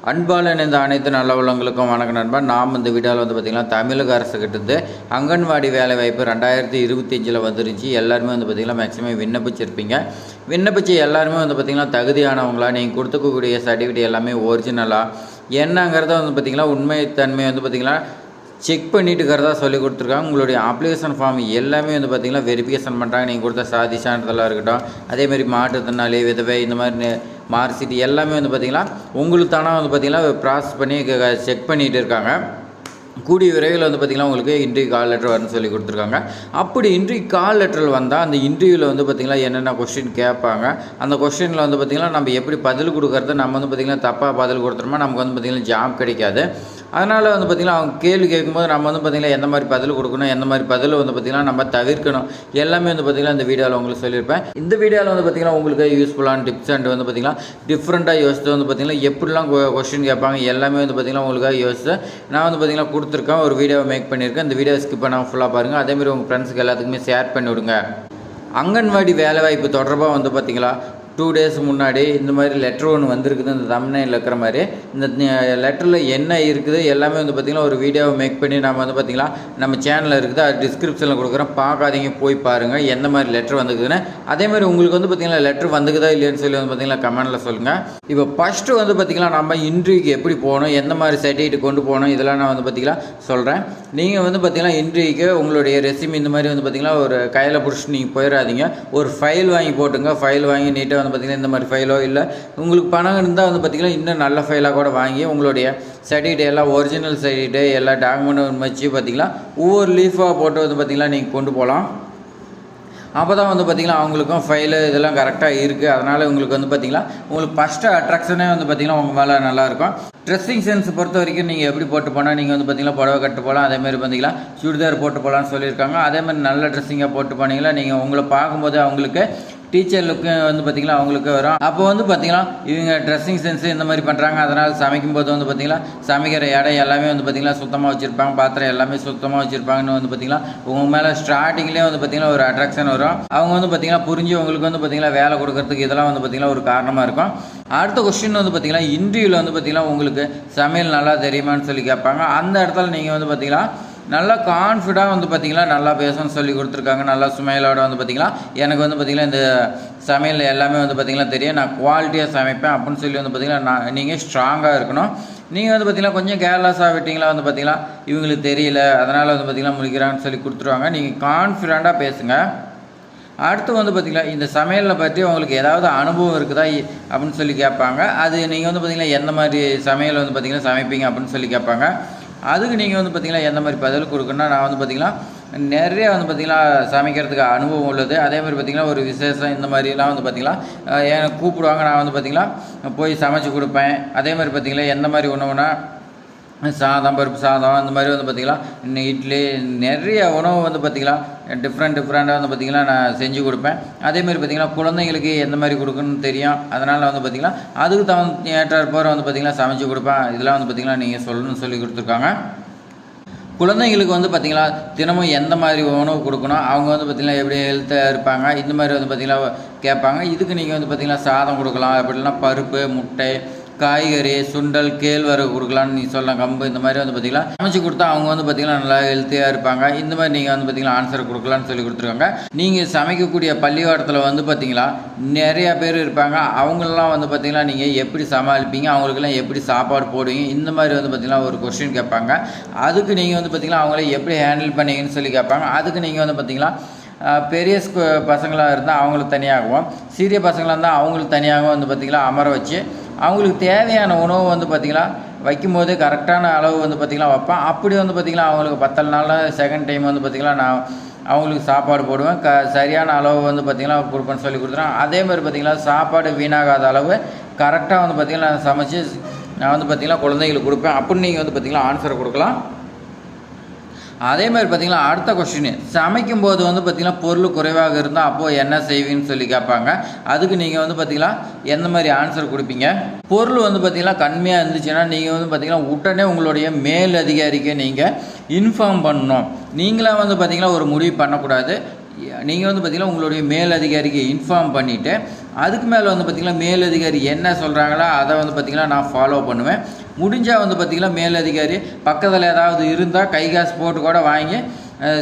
அன்பாளன் இந்த அனைத்து நல்ல உள்ளவங்களுக்கும் வணக்கம் நண்பா. நாம் இந்த வீடியோவில் பார்த்திங்கன்னா தமிழக அரசுக்கிட்டேருந்து அங்கன்வாடி வேலைவாய்ப்பு 2025 வந்துருச்சு. எல்லாருமே பார்த்திங்கன்னா மேக்ஸிமம் விண்ணப்பிச்சிருப்பீங்க. விண்ணப்பிச்சு எல்லாருமே பார்த்திங்கன்னா தகுதியானவங்களா, நீங்கள் கொடுத்துக்கக்கூடிய சர்டிஃபிகேட் எல்லாமே ஒரிஜினலாக என்னங்கிறத பார்த்திங்கன்னா உண்மைத்தன்மை பார்த்திங்கன்னா செக் பண்ணிட்டு இருக்கிறதா சொல்லி கொடுத்துருக்காங்க. உங்களுடைய அப்ளிகேஷன் ஃபார்ம் எல்லாமே பார்த்திங்கன்னா வெரிஃபிகேஷன் பண்ணுறாங்க. நீங்கள் கொடுத்த சாதி சான்றிதழாக இருக்கட்டும், அதேமாதிரி மாற்றுத்திறனாளி, விதவை, இந்த மாதிரி மார்க் ஷீட் எல்லாமே பார்த்திங்கன்னா உங்களுக்கு தானே பார்த்திங்கன்னா ப்ராசஸ் பண்ணி செக் பண்ணிகிட்டு இருக்காங்க. கூடிய விரைவில் பார்த்திங்கன்னா உங்களுக்கு இன்டர்வியூ கால் லெட்டர் வரும்னு சொல்லி கொடுத்துருக்காங்க. அப்படி இன்டர்வியூ கால் லெட்டர் வந்தால் அந்த இன்டர்வியூவில் பார்த்திங்கன்னா என்னென்ன கொஸ்டின் கேட்பாங்க, அந்த கொஸ்டினில் பார்த்திங்கன்னா நம்ம எப்படி பதில் கொடுக்கறது, நம்ம பார்த்திங்கன்னா தப்பாக பதில் கொடுத்துட்டோமா நமக்கு பார்த்திங்கன்னா ஜாப் கிடைக்காது. அதனால் பார்த்திங்கன்னா அவங்க கேள்வி கேட்கும்போது நம்ம பார்த்திங்கன்னா எந்த மாதிரி பதில் கொடுக்கணும், எந்த மாதிரி பதில் பார்த்திங்கன்னா நம்ம தவிர்க்கணும், எல்லாமே பார்த்திங்கன்னா இந்த வீடியோவில் உங்களுக்கு சொல்லியிருப்பேன். இந்த வீடியோவில் பார்த்திங்கன்னா உங்களுக்கு யூஸ்ஃபுல்லான டிப்ஸ் அண்ட் பார்த்திங்கன்னா டிஃப்ரெண்ட்டாக யோசித்து பார்த்திங்கன்னா எப்படிலாம் கொஸ்டின் கேட்பாங்க எல்லாமே பார்த்திங்கன்னா உங்களுக்காக யோசித்து நான் பார்த்திங்கன்னா கொடுத்துருக்கேன். ஒரு வீடியோவை மேக் பண்ணியிருக்கேன். இந்த வீடியோ ஸ்கிப் பண்ணாமல் ஃபுல்லாக பாருங்கள். அதேமாதிரி உங்கள் ஃப்ரெண்ட்ஸுக்கு எல்லாத்துக்குமே ஷேர் பண்ணி விடுங்க. அங்கன்வாடி வேலைவாய்ப்பு தொடர்பாக பார்த்திங்களா 2 days முன்னாடி இந்த மாதிரி லெட்டர் ஒன்று வந்திருக்குது. இந்த தம்ப்நெயில்ல இருக்கிற மாதிரி இந்த லெட்டரில் என்ன இருக்குது எல்லாமே பார்த்திங்கன்னா ஒரு வீடியோவை மேக் பண்ணி நம்ம பார்த்திங்களா நம்ம சேனலில் இருக்குது, அது டிஸ்கிரிப்ஷனில் கொடுக்குறோம். பார்க்காதீங்க, போய் பாருங்கள் எந்த மாதிரி லெட்டர் வந்துக்குதுன்னு. அதேமாதிரி உங்களுக்கு பார்த்திங்கன்னா லெட்டர் வந்துக்குதா இல்லைன்னு சொல்லி பார்த்திங்கன்னா கமெண்டில் சொல்லுங்கள். இப்போ ஃபஸ்ட்டு பார்த்திங்கன்னா நம்ம இன்டர்வியூக்கு எப்படி போகணும், எந்த மாதிரி சர்டிஃபிகேட் கொண்டு போகணும், இதெல்லாம் நான் பார்த்திங்கன்னா சொல்கிறேன். நீங்கள் பார்த்திங்கன்னா இன்டர்வியூக்கு உங்களுடைய ரெஸ்யூம் இந்த மாதிரி பார்த்திங்கன்னா ஒரு கையில் பிடிச்சிட்டு நீங்கள் போயிடாதீங்க. ஒரு ஃபைல் வாங்கி போட்டுங்க. ஃபைல் வாங்கி நீட்டாக பார்த்திங்கன்னா இந்த மாதிரி ஃபைலோ இல்லை உங்களுக்கு பணம் இருந்தால் பார்த்திங்கன்னா இன்னும் நல்ல ஃபைலாக கூட வாங்கி உங்களுடைய சர்டிஃபிகேட் எல்லாம் ஒரிஜினல் சர்டிஃபிகேட்டு எல்லா டாக்குமெண்ட்டும் வச்சு பார்த்திங்கன்னா ஒவ்வொரு லீஃபாக போட்டு பார்த்திங்கன்னா நீங்கள் கொண்டு போகலாம். அப்போ தான் பார்த்திங்கன்னா அவங்களுக்கும் ஃபைலு இதெல்லாம் கரெக்டாக இருக்குது. அதனால் உங்களுக்கு பார்த்திங்கன்னா உங்களுக்கு ஃபஸ்ட்டு அட்ராக்ஷனே பார்த்திங்கன்னா உங்கள் மேலே நல்லாயிருக்கும். ட்ரெஸ்ஸிங் சென்ஸ் பொறுத்த வரைக்கும் நீங்கள் எப்படி போட்டு போனால் நீங்கள் பார்த்திங்கன்னா புடவை கட்டு போகலாம், அதேமாதிரி பார்த்திங்கன்னா சுடிதார் போட்டு போகலான்னு சொல்லியிருக்காங்க. அதேமாதிரி நல்ல ட்ரெஸ்ஸிங்காக போட்டு போனீங்களா நீங்கள் உங்களை பார்க்கும்போது அவங்களுக்கு டீச்சர் லுக்கு பார்த்திங்கன்னா அவங்களுக்கு வரும். அப்போ பார்த்திங்கன்னா இவங்க ட்ரெஸ்ஸிங் சென்ஸு இந்த மாதிரி பண்ணுறாங்க. அதனால் சமைக்கும்போது பார்த்திங்கன்னா சமைக்கிற இடம் எல்லாமே பார்த்திங்கன்னா சுத்தமாக வச்சுருப்பாங்க, பாத்திரம் எல்லாமே சுத்தமாக வச்சுருப்பாங்கன்னு பார்த்திங்கன்னா உங்கள் மேலே ஸ்டார்டிங்லேயே பார்த்திங்கன்னா ஒரு அட்ராக்ஷன் வரும். அவங்க பார்த்திங்கன்னா புரிஞ்சு உங்களுக்கு பார்த்திங்கன்னா வேலை கொடுக்கறதுக்கு இதெல்லாம் பார்த்திங்கன்னா ஒரு காரணமாக இருக்கும். அடுத்த கொஸ்டின் பார்த்திங்கன்னா இன்டர்வியூவில் பார்த்திங்கன்னா உங்களுக்கு சமையல் நல்லா தெரியுமான்னு சொல்லி கேட்பாங்க. அந்த இடத்துல நீங்கள் பார்த்திங்கன்னா நல்லா கான்ஃபிடாக பார்த்திங்கன்னா நல்லா பேசணும்னு சொல்லி கொடுத்துருக்காங்க. நல்லா சுமையிலோட பார்த்திங்கன்னா எனக்கு பார்த்திங்கன்னா இந்த சமையல் எல்லாமே பார்த்திங்கன்னா தெரியும், நான் குவாலிட்டியாக சமைப்பேன் அப்படின்னு சொல்லி பார்த்திங்கன்னா நீங்கள் ஸ்ட்ராங்காக இருக்கணும். நீங்கள் பார்த்திங்கன்னா கொஞ்சம் கேர்லெஸ்ஸாக விட்டிங்களா பார்த்திங்கன்னா இவங்களுக்கு தெரியல அதனால் பார்த்திங்கன்னா முடிக்கிறாங்கன்னு சொல்லி கொடுத்துருவாங்க. நீங்கள் கான்ஃபிடண்ட்டாக பேசுங்க. அடுத்து பார்த்திங்கன்னா இந்த சமையலில் பற்றி உங்களுக்கு ஏதாவது அனுபவம் இருக்குதா அப்படின்னு சொல்லி கேட்பாங்க. அது நீங்கள் பார்த்திங்கன்னா எந்த மாதிரி சமையல் பார்த்திங்கன்னா சமைப்பீங்க அப்படின்னு சொல்லி கேட்பாங்க. அதுக்கு நீங்கள் பார்த்திங்கன்னா எந்த மாதிரி பதில் கொடுக்கணுன்னா நான் பார்த்திங்கன்னா நிறைய பார்த்திங்கன்னா சமைக்கிறதுக்கு அனுபவம் உள்ளது. அதேமாதிரி பார்த்திங்கன்னா ஒரு விசேஷம் இந்த மாதிரிலாம் பார்த்திங்கன்னா எனக்கு கூப்பிடுவாங்க, நான் பார்த்திங்கன்னா போய் சமைச்சு கொடுப்பேன். அதேமாதிரி பார்த்திங்கன்னா எந்த மாதிரி உணவுனா சாதம், பருப்பு சாதம், இந்த மாதிரி பார்த்திங்கன்னா இட்லி நிறைய உணவு பார்த்திங்கன்னா டிஃப்ரெண்ட்டாக பார்த்திங்கன்னா நான் செஞ்சு கொடுப்பேன். அதேமாதிரி பார்த்திங்கன்னா குழந்தைங்களுக்கு எந்த மாதிரி கொடுக்கணும்னு தெரியும். அதனால் பார்த்திங்கன்னா அதுக்கு ஏற்றாற்போர் பார்த்திங்கன்னா சமைச்சு கொடுப்பேன். இதெல்லாம் பார்த்திங்கன்னா நீங்கள் சொல்லணும்னு சொல்லி கொடுத்துருக்காங்க. குழந்தைங்களுக்கு பார்த்திங்கன்னா தினமும் எந்த மாதிரி உணவு கொடுக்கணும், அவங்க பார்த்திங்கன்னா எப்படி ஹெல்த்தாக இருப்பாங்க, இந்த மாதிரி பார்த்திங்கன்னா கேட்பாங்க. இதுக்கு நீங்கள் பார்த்திங்கன்னா சாதம் கொடுக்கலாம், அப்படின்னா பருப்பு, முட்டை, காய்கறி, சுண்டல், கேழ்வரகு கொடுக்கலான்னு நீ சொல்லலாம், கம்பு, இந்த மாதிரி பார்த்திங்கன்னா சமைச்சு கொடுத்தா அவங்க பார்த்திங்கன்னா நல்லா ஹெல்த்தியாக இருப்பாங்க. இந்த மாதிரி நீங்கள் பார்த்திங்கன்னா ஆன்சர் கொடுக்கலான்னு சொல்லி கொடுத்துருக்காங்க. நீங்கள் சமைக்கக்கூடிய பள்ளிக்கூடத்தில் பார்த்திங்கன்னா நிறையா பேர் இருப்பாங்க. அவங்களெலாம் பார்த்திங்கன்னா நீங்கள் எப்படி சமாளிப்பீங்க, அவங்களுக்கெல்லாம் எப்படி சாப்பாடு போடுவீங்க, இந்த மாதிரி பார்த்திங்கன்னா ஒரு கொஸ்டின் கேட்பாங்க. அதுக்கு நீங்கள் பார்த்திங்கன்னா அவங்கள எப்படி ஹேண்டில் பண்ணீங்கன்னு சொல்லி கேட்பாங்க. அதுக்கு நீங்கள் பார்த்திங்கன்னா பெரிய பசங்களாக இருந்தால் அவங்களுக்கு தனியாகவும், சிறிய பசங்களாக இருந்தால் அவங்களுக்கு தனியாகவும் பார்த்திங்கன்னா அமர வச்சு அவங்களுக்கு தேவையான உணவு பார்த்திங்கன்னா வைக்கும்போது கரெக்டான அளவு பார்த்திங்கன்னா வைப்பேன். அப்படி பார்த்திங்கன்னா அவங்களுக்கு 10 நாளில் செகண்ட் டைம் பார்த்திங்கன்னா நான் அவங்களுக்கு சாப்பாடு போடுவேன். சரியான அளவு பார்த்திங்கன்னா கொடுப்பேன்னு சொல்லி கொடுத்துறேன். அதேமாதிரி பார்த்திங்கன்னா சாப்பாடு வீணாகாத அளவு கரெக்டாக பார்த்திங்கன்னா நான் சமைச்சு நான் பார்த்திங்கன்னா குழந்தைங்களுக்கு கொடுப்பேன். அப்படின்னு நீங்கள் பார்த்திங்கன்னா ஆன்சரை கொடுக்கலாம். அதேமாதிரி பார்த்திங்கன்னா அடுத்த கொஸ்டின், சமைக்கும்போது பார்த்திங்கன்னா பொருள் குறைவாக இருந்தால் அப்போது என்ன செய்வீங்கன்னு சொல்லி கேட்பாங்க. அதுக்கு நீங்கள் பார்த்திங்கன்னா எந்த மாதிரி ஆன்சர் கொடுப்பீங்க. பொருள் பார்த்திங்கன்னா கம்மியாக இருந்துச்சுன்னா நீங்கள் பார்த்திங்கன்னா உடனே உங்களுடைய மேல் அதிகாரிக்கு நீங்கள் இன்ஃபார்ம் பண்ணணும். நீங்களாக பார்த்திங்கன்னா ஒரு முடிவு பண்ணக்கூடாது. நீங்கள் பார்த்திங்கன்னா உங்களுடைய மேல் அதிகாரிக்கு இன்ஃபார்ம் பண்ணிவிட்டு அதுக்கு மேலே வந்து பார்த்திங்கன்னா மேலதிகாரி என்ன சொல்கிறாங்களோ அதை வந்து பார்த்திங்கன்னா நான் ஃபாலோ பண்ணுவேன். முடிஞ்சால் வந்து பார்த்திங்கன்னா மேலதிகாரி பக்கத்தில் ஏதாவது இருந்தால் கை காசு போட்டு கூட வாங்கி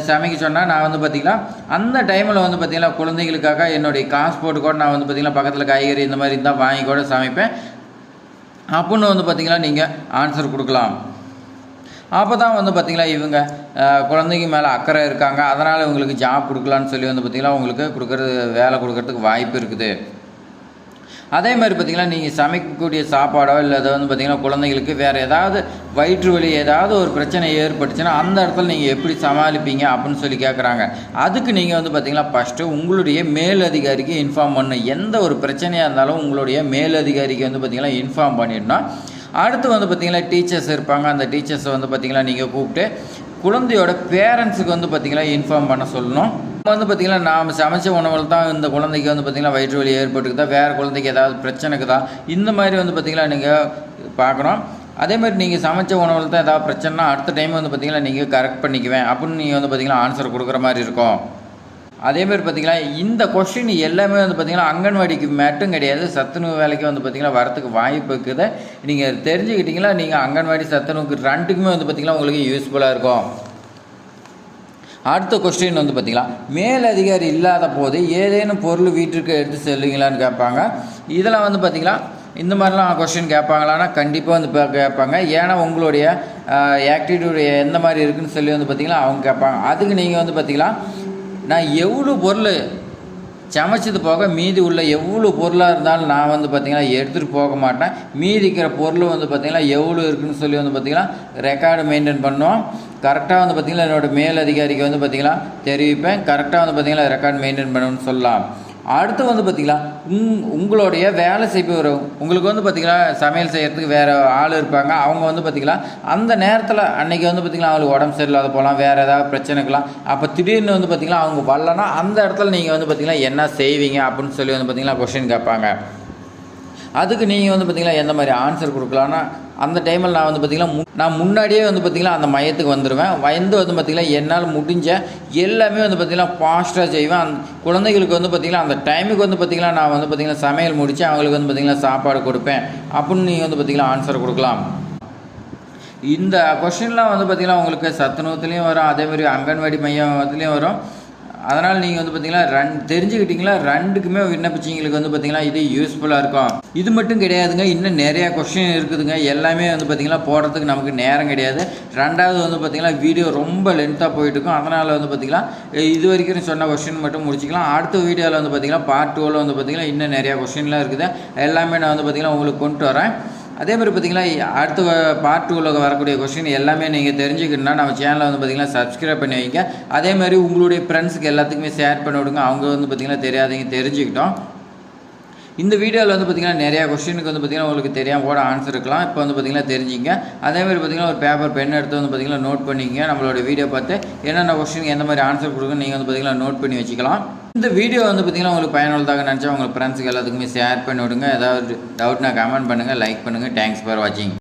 சமைக்க சொன்னால் நான் வந்து பார்த்திங்கன்னா அந்த டைமில் வந்து பார்த்திங்கன்னா குழந்தைகளுக்காக என்னுடைய காசு போட்டு கூட நான் வந்து பார்த்திங்கன்னா பக்கத்தில் காய்கறி இந்த மாதிரி இருந்தால் வாங்கி கூட சமைப்பேன் அப்புடின்னு வந்து பார்த்திங்கன்னா நீங்கள் ஆன்சர் கொடுக்கலாம். அப்போ தான் வந்து பார்த்திங்கன்னா இவங்க குழந்தைங்க மேலே அக்கறை இருக்காங்க, அதனால் இவங்களுக்கு ஜாப் கொடுக்கலான்னு சொல்லி வந்து பார்த்திங்கன்னா உங்களுக்கு வேலை கொடுக்கறதுக்கு வாய்ப்பு இருக்குது. அதே மாதிரி பார்த்திங்கன்னா நீங்கள் சமைக்கக்கூடிய சாப்பாடோ இல்லை அதை வந்து பார்த்திங்கன்னா குழந்தைங்களுக்கு வேறு ஏதாவது வயிற்று வலி ஏதாவது ஒரு பிரச்சனை ஏற்பட்டுச்சுன்னா அந்த இடத்துல நீங்கள் எப்படி சமாளிப்பீங்க அப்படின்னு சொல்லி கேட்குறாங்க. அதுக்கு நீங்கள் வந்து பார்த்திங்கன்னா ஃபஸ்ட்டு உங்களுடைய மேலதிகாரிக்கு இன்ஃபார்ம் பண்ணணும். எந்த ஒரு பிரச்சனையாக இருந்தாலும் உங்களுடைய மேலதிகாரிக்கு வந்து பார்த்திங்கன்னா இன்ஃபார்ம் பண்ணிடணும். அடுத்து வந்து பார்த்திங்கன்னா டீச்சர்ஸ் இருப்பாங்க, அந்த டீச்சர்ஸை வந்து பார்த்திங்கன்னா நீங்கள் கூப்பிட்டு குழந்தையோட பேரண்ட்ஸுக்கு வந்து பார்த்திங்கன்னா இன்ஃபார்ம் பண்ண சொல்லணும். வந்து பார்த்திங்கன்னா நாம் சமைச்ச உணவில் தான் இந்த குழந்தைக்கு வந்து பார்த்திங்கன்னா வயிற்று வலி ஏற்பட்டுக்குதா, வேறு குழந்தைக்கு ஏதாவது பிரச்சனைக்குதா, இந்த மாதிரி வந்து பார்த்திங்கன்னா நீங்கள் பார்க்கணும். அதே மாதிரி நீங்கள் சமைச்ச உணவில் தான் ஏதாவது பிரச்சனைனா அடுத்த டைம் வந்து பார்த்திங்கன்னா நீங்கள் கரெக்ட் பண்ணிக்குவேன் அப்படின்னு நீங்கள் வந்து பார்த்திங்கன்னா ஆன்சர் கொடுக்குற மாதிரி இருக்கும். அதேமாதிரி பார்த்திங்கன்னா இந்த கொஸ்டின் எல்லாமே வந்து பார்த்திங்கன்னா அங்கன்வாடிக்கு மட்டும் கிடையாது, சத்துணவு வேலைக்கு வந்து பார்த்திங்கன்னா வரத்துக்கு வாய்ப்பு இருக்குது. நீங்கள் தெரிஞ்சுக்கிட்டிங்களா நீங்கள் அங்கன்வாடி சத்துணவுக்கு ரெண்டுக்குமே வந்து பார்த்திங்கன்னா உங்களுக்கு யூஸ்ஃபுல்லாக இருக்கும். அடுத்த கொஸ்டின் வந்து பார்த்திங்கன்னா மேலதிகாரி இல்லாத போது ஏதேனும் பொருள் வீட்டிற்கு எடுத்து செல்லுங்களான்னு கேட்பாங்க. இதில் வந்து பார்த்திங்கன்னா இந்த மாதிரிலாம் கொஸ்டின் கேட்பாங்களான்னா கண்டிப்பாக வந்து கேட்பாங்க. ஏன்னா உங்களுடைய ஆக்டிவிட்டியுடைய எந்த மாதிரி இருக்குதுன்னு சொல்லி வந்து பார்த்திங்கன்னா அவங்க கேட்பாங்க. அதுக்கு நீங்கள் வந்து பார்த்திங்கன்னா நான் எவ்வளோ பொருள் சமைச்சது போக மீதி உள்ள எவ்வளோ பொருளாக இருந்தாலும் நான் வந்து பார்த்திங்கன்னா எடுத்துகிட்டு போக மாட்டேன். மீதி இருக்கிற பொருள் வந்து பார்த்திங்கன்னா எவ்வளோ இருக்குதுன்னு சொல்லி வந்து பார்த்திங்கன்னா ரெக்கார்டு மெயின்டைன் பண்ணுவோம். கரெக்டாக வந்து பார்த்திங்கன்னா என்னோடய மேலதிகாரிக்கு வந்து பார்த்திங்கன்னா தெரிவிப்பேன். கரெக்டாக வந்து பார்த்திங்கன்னா ரெக்கார்டு மெயின்டைன் பண்ணணும்னு சொல்லலாம். அடுத்து வந்து பார்த்திங்கன்னா உங்களுடைய வேலை செய்பவர் உங்களுக்கு வந்து பார்த்திங்கன்னா சமையல் செய்கிறதுக்கு வேறு ஆள் இருப்பாங்க. அவங்க வந்து பார்த்திங்கன்னா அந்த நேரத்தில் அன்றைக்கி வந்து பார்த்திங்கன்னா அவங்களுக்கு உடம்பு சரியில்லாத போகலாம், வேறு ஏதாவது பிரச்சனைக்கலாம். அப்போ திடீர்னு வந்து பார்த்திங்கன்னா அவங்க வரலன்னா அந்த இடத்துல நீங்கள் வந்து பார்த்திங்கன்னா என்ன செய்வீங்க அப்படின்னு சொல்லி வந்து பார்த்திங்கன்னா கொஸ்டின் கேட்பாங்க. அதுக்கு நீங்கள் வந்து பார்த்திங்கன்னா எந்த மாதிரி ஆன்சர் கொடுக்கலான்னா அந்த டைமில் நான் வந்து பார்த்திங்கன்னா நான் முன்னாடியே வந்து பார்த்திங்கன்னா அந்த மையத்துக்கு வந்துடுவேன். வந்து பார்த்திங்கன்னா என்னால் முடிஞ்ச எல்லாமே வந்து பார்த்திங்கன்னா ஃபாஸ்ட்டாக செய்வேன். அந்த குழந்தைகளுக்கு வந்து பார்த்திங்கன்னா அந்த டைமுக்கு வந்து பார்த்திங்கன்னா நான் வந்து பார்த்திங்கன்னா சமையல் முடித்து அவங்களுக்கு வந்து பார்த்திங்கன்னா சாப்பாடு கொடுப்பேன் அப்படின்னு நீங்கள் வந்து பார்த்திங்கன்னா ஆன்சர் கொடுக்கலாம். இந்த கொஸ்டின்லாம் வந்து பார்த்திங்கன்னா உங்களுக்கு சத்துணவுத்துலேயும் வரும், அதேமாதிரி அங்கன்வாடி மையத்துலேயும் வரும். அதனால் நீங்கள் வந்து பார்த்திங்கன்னா தெரிஞ்சுக்கிட்டிங்களா ரெண்டுக்குமே விண்ணப்பிச்சிங்களுக்கு வந்து பார்த்திங்கன்னா இது யூஸ்ஃபுல்லாக இருக்கும். இது மட்டும் கிடையாதுங்க, இன்னும் நிறையா கொஸ்டின் இருக்குதுங்க. எல்லாமே வந்து பார்த்திங்கன்னா போடுறதுக்கு நமக்கு நேரம் கிடையாது. ரெண்டாவது வந்து பார்த்திங்கன்னா வீடியோ ரொம்ப லென்த்தாக போயிட்டுருக்கும். அதனால் வந்து பார்த்திங்கன்னா இது வரைக்கும் சொன்ன கொஸ்டின் மட்டும் முடிச்சிக்கலாம். அடுத்த வீடியோவில் வந்து பார்த்திங்கன்னா பார்ட் 2ல் வந்து பார்த்திங்கன்னா இன்னும் நிறையா கொஸ்டின்லாம் இருக்குது. எல்லாமே நான் வந்து பார்த்திங்கன்னா உங்களுக்கு கொண்டு வரேன். அதே மாதிரி பார்த்திங்கன்னா அடுத்த பார்ட் 2ல் வரக்கூடிய கொஸ்டின் எல்லாமே நீங்கள் தெரிஞ்சுக்கணுன்னா நம்ம சேனலை வந்து பார்த்திங்கன்னா சப்ஸ்கிரைப் பண்ணி வைங்க. அதே மாதிரி உங்களுடைய ஃப்ரெண்ட்ஸுக்கு எல்லாத்துக்குமே ஷேர் பண்ணி விடுங்க, அவங்க வந்து பார்த்திங்கன்னா தெரியாதவங்க தெரிஞ்சுக்கிட்டோம். இந்த வீடியோவில் வந்து பார்த்திங்கன்னா நிறையா கொஸ்டினுக்கு வந்து பார்த்திங்கன்னா உங்களுக்கு தெரியாமல் கூட ஆன்சர் இருக்கலாம். இப்போ வந்து பார்த்திங்கன்னா தெரிஞ்சிங்க. அதேமாதிரி பார்த்திங்கன்னா ஒரு பேப்பர் பென் எடுத்து வந்து பார்த்திங்கன்னா நோட் பண்ணிக்கங்க. நம்மளோட வீடியோ பார்த்து என்னென்ன கொஸ்டினுக்கு எந்த மாதிரி ஆன்சர் கொடுக்குன்னு நீங்கள் வந்து பார்த்திங்கன்னா நோட் பண்ணி வச்சுக்கலாம். இந்த வீடியோ வந்து பார்த்திங்கன்னா உங்களுக்கு பயனுள்ளதாக நினச்சா உங்கள் ஃப்ரெண்ட்ஸுக்கு எல்லாத்துக்குமே ஷேர் பண்ணி விடுங்க. ஏதாவது டவுட்னா கமெண்ட் பண்ணுங்கள், லைக் பண்ணுங்கள். தேங்க்ஸ் ஃபார் வாட்சிங்.